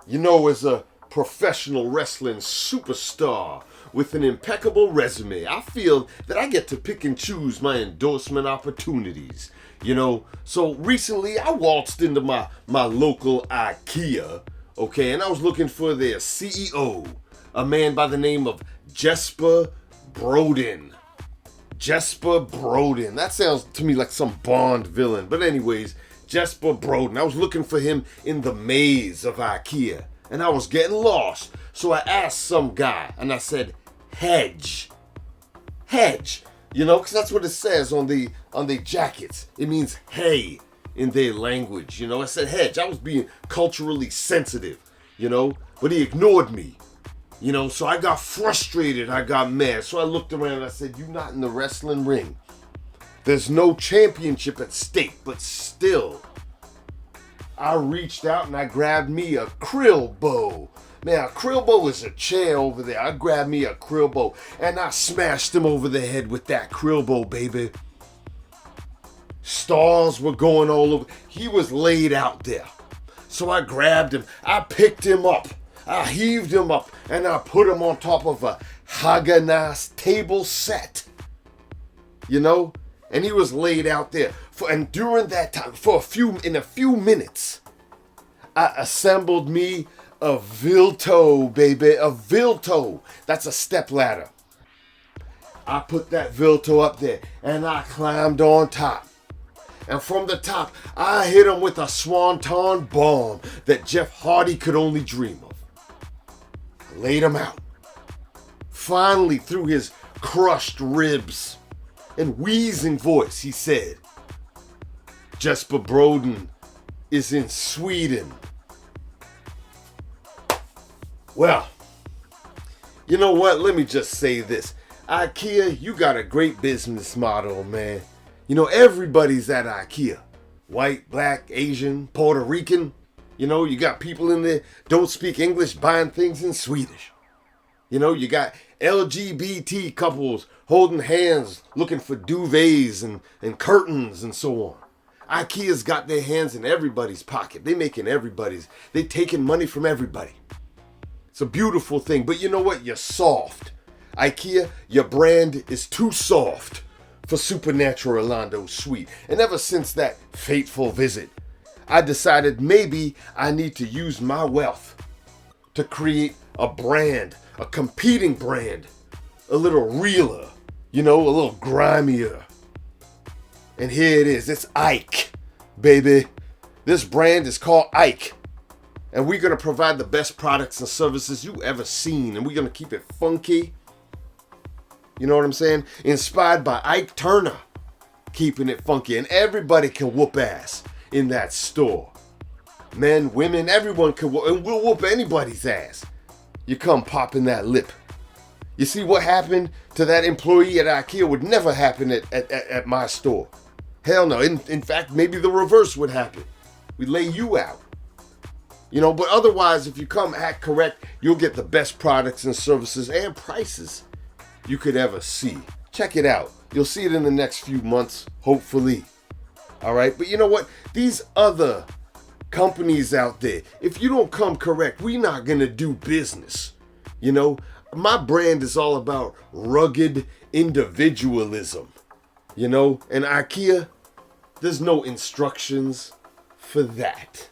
As a professional wrestling superstar with an impeccable resume, I feel that I get to pick and choose my endorsement opportunities. So recently I waltzed into my local Ikea, okay, and I was looking for their CEO, a man by the name of Jesper Broden. Jesper Broden. That sounds to me like some Bond villain. But anyways, Jesper Broden. I was looking for him in the maze of Ikea, and I was getting lost. So I asked some guy, and I said, hedge. Hedge. Because that's what it says on the jackets. It means hay in their language. I said hedge. I was being culturally sensitive, but he ignored me. So I got frustrated. I got mad. So I looked around and I said, "You not in the wrestling ring. There's no championship at stake, but still." I reached out and I grabbed me a krill bow. Man, a krill bow is a chair over there. I grabbed me a krill bow and I smashed him over the head with that krill bow, baby. Stars were going all over. He was laid out there. So I grabbed him. I picked him up. I heaved him up and I put him on top of a Haagen-Dazs table set. And he was laid out there. And during that time, in a few minutes, I assembled me a Vilto, baby. A Vilto. That's a step ladder. I put that Vilto up there and I climbed on top. And from the top, I hit him with a swanton bomb that Jeff Hardy could only dream of. I laid him out. Finally, through his crushed ribs and wheezing voice, he said, "Jesper Broden is in Sweden." Well, you know what? Let me just say this. Ikea, you got a great business model, man. Everybody's at Ikea. White, black, Asian, Puerto Rican. You got people in there don't speak English buying things in Swedish. You got LGBT couples holding hands looking for duvets and curtains and so on. Ikea's got their hands in everybody's pocket. They taking money from everybody. It's a beautiful thing. But you know what? You're soft. Ikea, your brand is too soft for Supernatural Rolando Sweet. And ever since that fateful visit, I decided maybe I need to use my wealth to create a brand, a competing brand, a little realer, a little grimier. And here it is. It's Ike, baby. This brand is called Ike. And we're going to provide the best products and services you ever seen. And we're going to keep it funky. You know what I'm saying? Inspired by Ike Turner. Keeping it funky. And everybody can whoop ass in that store. Men, women, everyone can whoop. And we'll whoop anybody's ass. You come popping that lip. You see what happened to that employee at Ikea would never happen at my store. Hell no. In fact, maybe the reverse would happen. We lay you out. But otherwise, if you come act correct, you'll get the best products and services and prices you could ever see. Check it out. You'll see it in the next few months, hopefully. All right. But you know what? These other companies out there, if you don't come correct, we're not going to do business. My brand is all about rugged individualism. And Ikea, there's no instructions for that.